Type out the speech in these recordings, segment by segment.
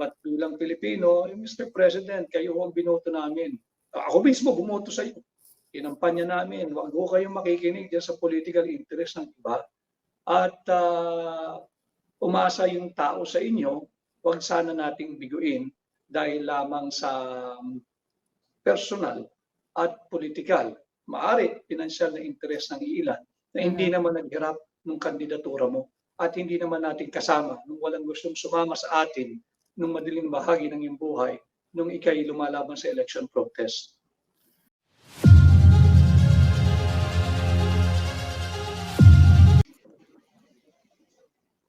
But bilang Pilipino, Mr. President, kayo ang binoto namin. Ako mismo bumoto sa iyo. Kinampanya namin, wag ho kayong makikinig dyan sa political interest ng iba. At umasa yung tao sa inyo, wag sana nating biguin dahil lamang sa personal at politikal. Maari, pinansyal na interest ng ilan na hindi naman naghirap ng kandidatura mo at hindi naman natin kasama nung walang gustong sumama sa atin nung madaling bahagi ng iyong buhay nung ikay lumalaban sa election protest.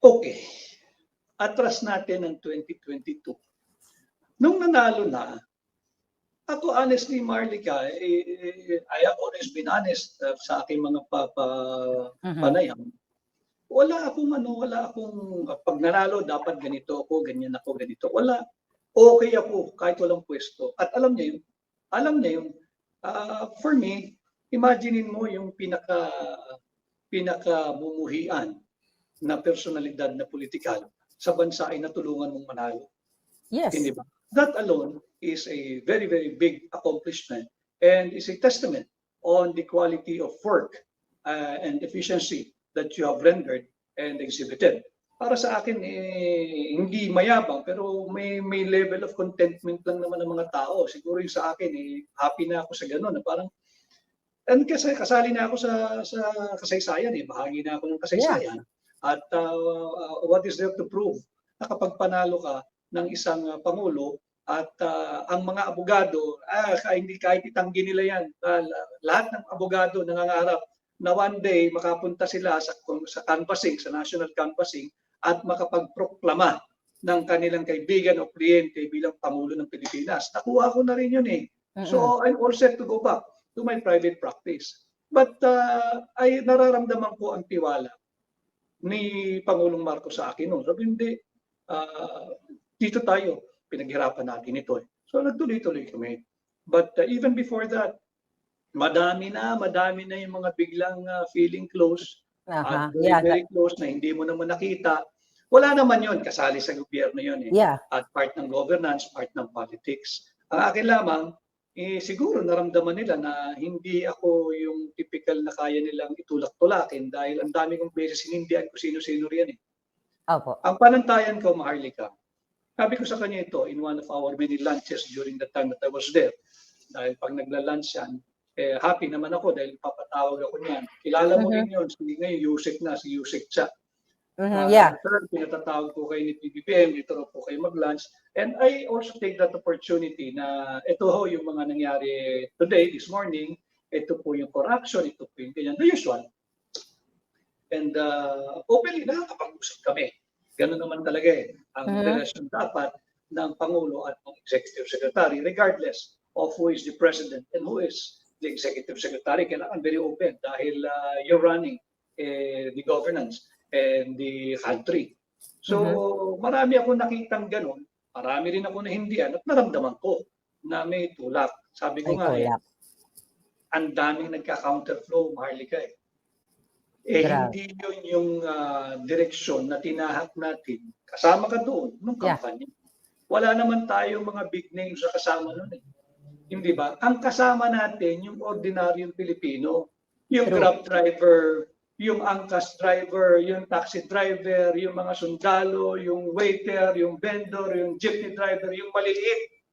Okay, atras natin ang 2022. Nung nanalo na, ako honestly, Marlica, I have always been honest sa aking mga panayam. Wala akong pag nanalo, dapat ganito ako, ganyan ako, ganito. Wala. Okay ako kahit walang pwesto. At alam niya yun. For me, imaginein mo yung pinaka-bumuhian na personalidad na politikal sa bansa ay natulungan mong manalo. Yes. Hindi ba? That alone is a very, very big accomplishment and is a testament on the quality of work and efficiency that you have rendered and exhibited. Para sa akin, hindi mayabang pero may level of contentment lang naman ng mga tao. Siguro yung sa akin, happy na ako sa gano'n. Parang, and kasi kasali na ako sa kasaysayan, bahagi na ako ng kasaysayan. Yeah. At what is there to prove? Na kapag panalo ka ng isang pangulo at ang mga abogado, kahit itanggi nila yan, lahat ng abogado nangangarap na one day makapunta sila sa canvassing, sa national canvassing at makapagproklama ng kanilang kaibigan o kliyente bilang Pangulo ng Pilipinas. Nakuha ko na rin yun eh. So I'm all set to go back to my private practice. But ay nararamdaman ko ang tiwala ni Pangulong Marcos sa akin noon. Sabi hindi, dito tayo, pinaghirapan natin ito eh. So nagtuloy-tuloy kami. But even before that, madami na yung mga biglang feeling close at very close na hindi mo naman nakita. Wala naman yon, kasali sa gobyerno yon eh. Yeah. At part ng governance, part ng politics. Ang akin lamang, siguro naramdaman nila na hindi ako yung typical na kaya nilang itulak-tulakin dahil ang dami kong beses hinindihan ko sino-sino riyan eh. Opo. Ang panantayan ko, Maharlika, sabi ko sa kanya ito in one of our many lunches during the time that I was there. Dahil pag nagla-lunch yan, happy naman ako dahil papatawag ako niyan. Kilala mo rin yun, ngayon Yusek na, si Yusek Cha. Yeah. Sir, pinatatawag ko kayo ni PBBM, dito rin po kayo mag-lunch. And I also take that opportunity na ito ho yung mga nangyari today, this morning, ito po yung corruption, ito po yung ganyan, the usual. And openly nakakapag-usap kami. Ganun naman talaga eh. Ang relasyon dapat ng Pangulo at ng Executive Secretary, regardless of who is the President and who is the Executive Secretary, kailangan very open dahil you're running the governance and the country. So marami ako nakitang ganun, marami rin ako nahindihan at naramdaman ko na may tulak. Sabi ko nga ang daming nagka-counterflow, Maharlika eh. Hindi yun yung direksyon na tinahak natin. Kasama ka doon nung kampanya. Wala naman tayong mga big names sa kasama nun eh. Hindi ba? Ang kasama natin yung ordinaryong Pilipino, yung Grab driver, yung angkas driver, yung taxi driver, yung mga sundalo, yung waiter, yung vendor, yung jeepney driver, yung maliliit.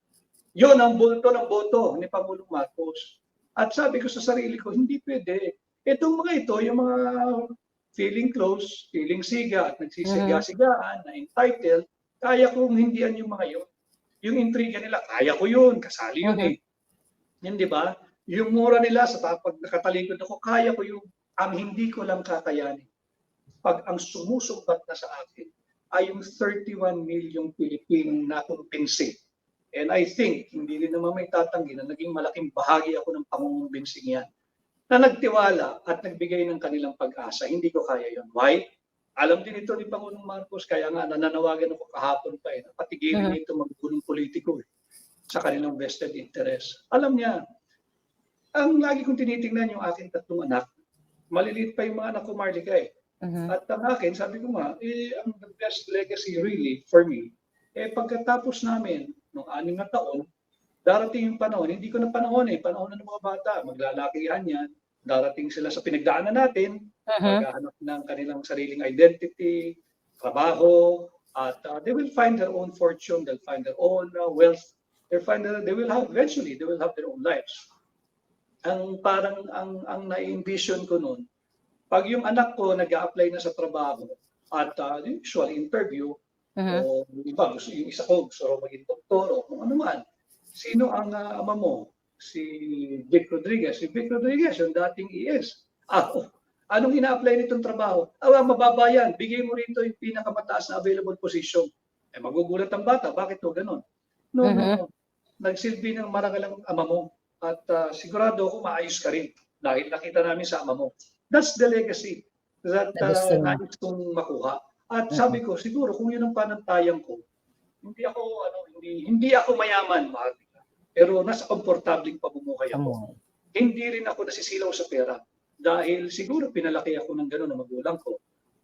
Yun ang bulto ng boto ni Pangulong Marcos. At sabi ko sa sarili ko, hindi pwede. Itong mga ito, yung mga feeling close, feeling siga at nagsisiga-sigaan, na entitled, kaya kong hindihan yung mga yun. Yung intriga nila, kaya ko yun, kasali yun eh. Hindi ba? Yung mura nila sa pag nakatalikod ako, kaya ko yung ang hindi ko lang kakayanin. Pag ang sumusumbat na sa akin ay yung 31 milyong Pilipinong nakumpinsi. And I think, hindi rin naman may tatanggi na naging malaking bahagi ako ng pangungumbinsi yan. Na nagtiwala at nagbigay ng kanilang pag-asa. Hindi ko kaya yun. Why? Alam din ito ni Pangulong Marcos, kaya nga nananawagan ako kahapon pa eh. Patigilin ito magulong politiko eh, sa kanilang vested interest. Alam niya, ang lagi kong tinitingnan yung aking tatlong anak, maliliit pa yung mga anak ko, Marlica eh. At ang akin, sabi ko nga, ang the best legacy really for me, Pagkatapos namin, nung 6 na taon, darating yung panahon, hindi ko na panahon panahon na ng mga bata, maglalakihan yan, darating sila sa pinagdaanan natin, maghahanap ng kanilang sariling identity, trabaho, at they will find their own fortune, they'll find their own wealth, they will have, eventually, they will have their own lives. Ang parang, ang na-envision ko noon, pag yung anak ko nag-a-apply na sa trabaho, at usual interview, o iba, yung isa ko gusto raw maging doktor o kung ano man. Sino ang ama mo? Si Vic Rodriguez. Si Vic Rodriguez, yung dating ES. Anong ina-apply nitong trabaho? Mababa yan. Bigay mo rito yung pinakamataas na available position. Magugulat ang bata. Bakit to ganon? No. Nagsilbi ng marangal ang ama mo. At sigurado ako maayos ka rin. Dahil nakita namin sa ama mo. That's the legacy that nais kong makuha. At sabi ko, siguro kung yun ang panantayan ko, hindi ako mayaman, pero nasa komportabling pamumuhay ako. Hindi rin ako nasisilaw sa pera dahil siguro pinalaki ako ng gano'n ng magulang ko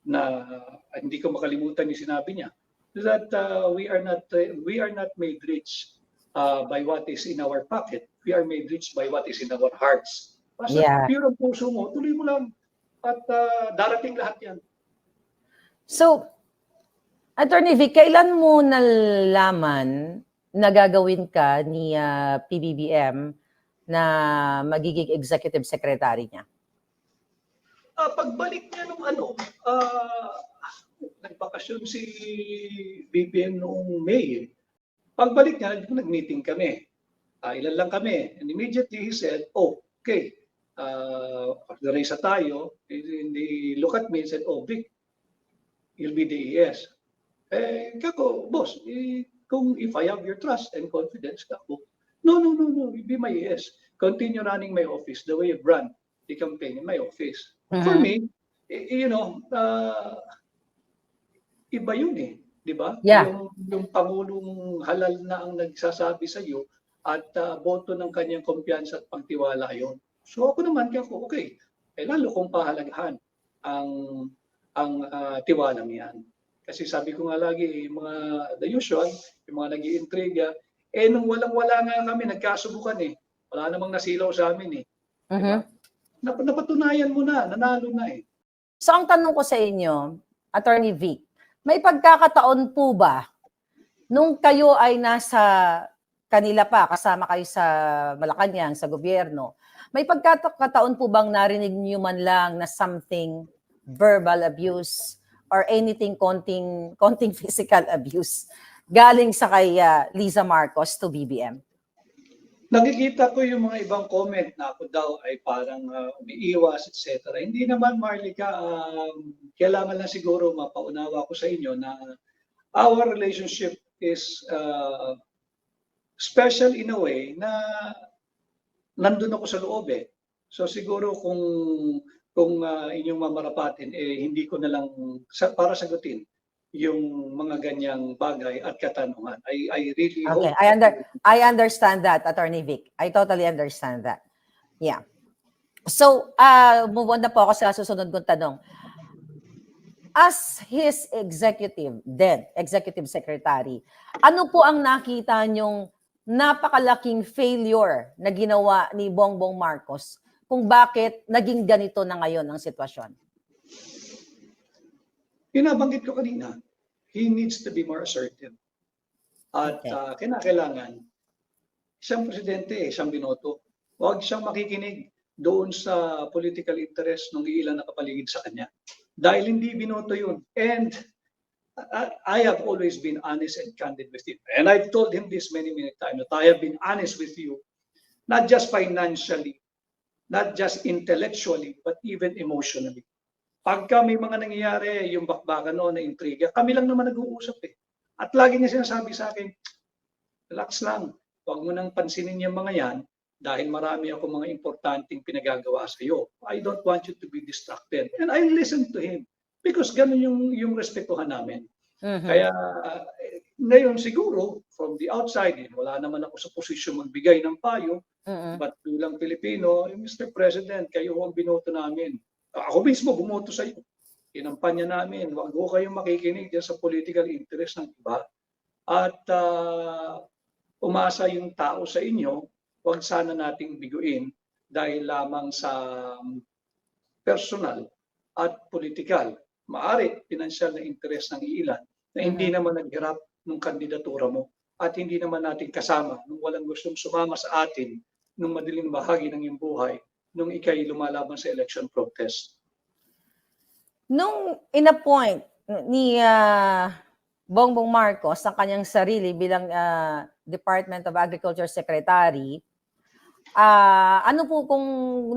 na hindi ko makalimutan yung sinabi niya that we are not made rich by what is in our pocket. We are made rich by what is in our hearts. Basta pure ang puso mo, tuloy mo lang at darating lahat yan. So, Attorney Vic, kailan mo nalaman na gagawin ka ni PBBM na magiging executive secretary niya? Pagbalik niya nung nagbakasyon si BBM noong May. Pagbalik niya, nag-meeting kami. Ilan lang kami. And immediately he said, okay, pag-raisa tayo. And he look at me and said, Vic, you'll be the ES. Kako, boss, if I have your trust and confidence, kako, no, you'll be my ES. Continue running my office the way you've run the campaign in my office. For me, iba yun di ba? Yeah. Yung Pangulong halal na ang nagsasabi sa iyo at boto ng kanyang kumpiyansa at pagtiwala yun. So ako naman, kako, okay, lalo kong pahalagahan ang tiwalang yan. Kasi sabi ko nga lagi, the usual, yung mga nag-iintriga, nung walang-wala nga kami, nagkasubukan Wala namang nasilaw sa amin Diba? Napatunayan mo na, nanalo na So ang tanong ko sa inyo, Attorney Vic, may pagkakataon po ba, nung kayo ay nasa kanila pa, kasama kayo sa Malacanang, sa gobyerno, may pagkakataon po bang narinig niyo man lang na something verbal abuse or anything konting physical abuse galing sa kay Liza Marcos to BBM? Nakikita ko yung mga ibang comment na ako daw ay parang umiiwas, etc. Hindi naman, Marlica, kailangan lang siguro mapaunawa ko sa inyo na our relationship is special in a way na nandun ako sa loob So siguro kung inyong mamarapatin, hindi ko na lang para sagutin yung mga ganyang bagay at katanungan. I really hope. I understand that, Attorney Vic. I totally understand that. Yeah. So, move on na po ako sa susunod kong tanong. As his executive secretary, ano po ang nakita niyong napakalaking failure na ginawa ni Bongbong Marcos kung bakit naging ganito na ngayon ang sitwasyon? Pinabanggit ko kanina, he needs to be more assertive. At kinakailangan, isang presidente, siyang binoto. Huwag siyang makikinig doon sa political interest ng ilan na kapaligid sa kanya. Dahil hindi binoto yun. And I have always been honest and candid with him. And I've told him this many times, that I have been honest with you, not just financially, not just intellectually, but even emotionally. Pagka may mga nangyayari, yung bakbakan noon na intriga, kami lang naman nag-uusap At lagi niya sinasabi sa akin, relax lang, huwag mo nang pansinin yung mga yan dahil marami ako mga importanteng pinagagawa sa iyo. I don't want you to be distracted. And I listen to him because ganun yung respetuhan namin. Kaya ngayon siguro, from the outside, wala naman ako sa posisyon magbigay ng payo, but bilang Pilipino, Mr. President, kayo ang binoto namin. Ako mismo bumoto sa iyo. Kinampanya namin, huwag kayong makikinig sa political interest ng iba. at umasa yung tao sa inyo, huwag sana nating biguin dahil lamang sa personal at politikal, maari pinansyal na interes ng ilan na hindi naman naghirap ng kandidatura mo at hindi naman natin kasama nung walang gustong sumama sa atin nung madaling bahagi ng iyong buhay nung ikay lumalaban sa election protest. Nung in-appoint ni Bongbong Marcos ang kanyang sarili bilang Department of Agriculture Secretary, ano po kung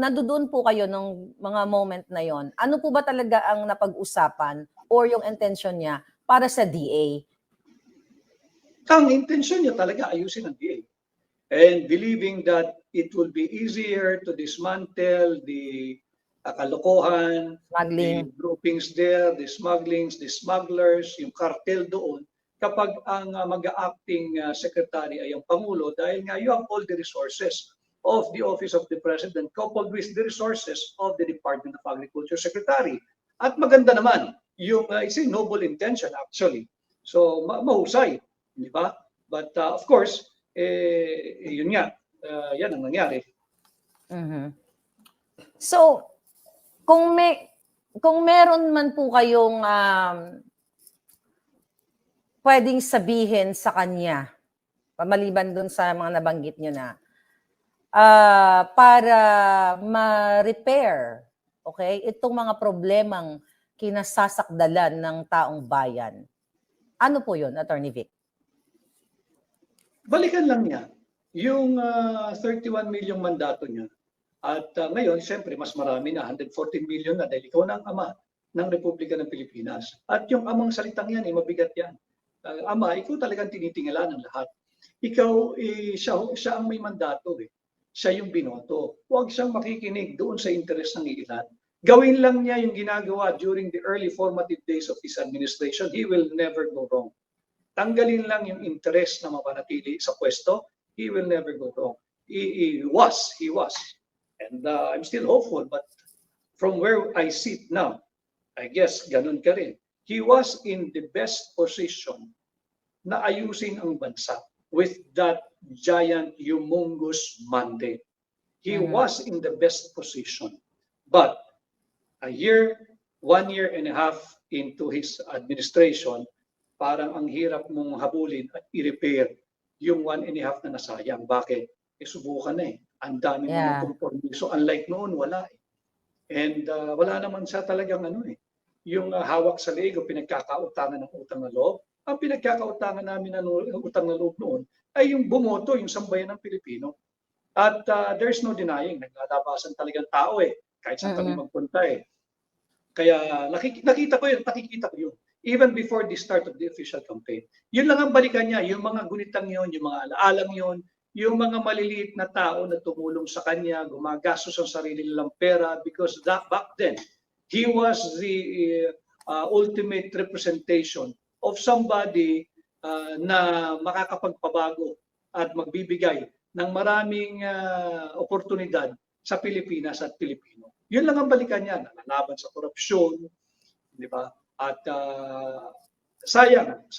nandoon po kayo nung mga moment na yon, ano po ba talaga ang napag-usapan or yung intention niya para sa DA? Ang intensyon niya talaga ayusin ang DA. And believing that it will be easier to dismantle the kalokohan, Smuggling. the groupings there, the smugglings, the smugglers, yung cartel doon, kapag ang mag-acting secretary ay ang Pangulo dahil nga you have all the resources of the Office of the President coupled with the resources of the Department of Agriculture Secretary. At maganda naman, yung it's a noble intention actually. So mahusay, di ba? But of course, yun nga, yan ang nangyari. So, kung meron man po kayong pwedeng sabihin sa kanya, maliban dun sa mga nabanggit nyo na, para ma-repair, okay, itong mga problemang kinasasakdalan ng taong bayan. Ano po yun, Attorney Vic? Balikan lang niya yung 31 million mandato niya. At ngayon, siyempre, mas marami na, 114 million na dahil ikaw na ang ama ng Republika ng Pilipinas. At yung amang salitang yan, mabigat yan. Ama, ikaw talagang tinitingala ng lahat. Ikaw, siya ang may mandato. Siya yung binoto. Huwag siyang makikinig doon sa interes ng ilan. Gawin lang niya yung ginagawa during the early formative days of his administration. He will never go wrong. Tanggalin lang yung interes na mapanatili sa pwesto. He will never go wrong. He was. And I'm still hopeful, but from where I sit now, I guess ganun ka rin. He was in the best position na ayusin ang bansa with that giant, humongous mandate. He was in the best position. But a year, 1 year and a half into his administration, parang ang hirap mong habulin at i-repair yung 1 and a half na nasayang. Bakit? Subukan na Ang dami mga kompromiso. Unlike noon, wala And wala naman siya talagang yung hawak sa leeg o pinagkakautangan ng utang na loob. Ang pinagkakautangan namin ng utang na loob noon ay yung bumoto, yung sambayan ng Pilipino. At there's no denying, naglalabasan talagang tao kahit saan kami magpunta Kaya nakikita ko yun. Even before the start of the official campaign. Yun lang ang balikan niya, yung mga gunitang yun, yung mga alaalang yun, yung mga maliliit na tao na tumulong sa kanya, gumagastos ang sarili nilang pera because back then, he was the ultimate representation of somebody na makakapagpabago at magbibigay ng maraming oportunidad sa Pilipinas at Pilipino. Yun lang ang balikan niya, nalalaban sa korupsyon, di ba? At sayang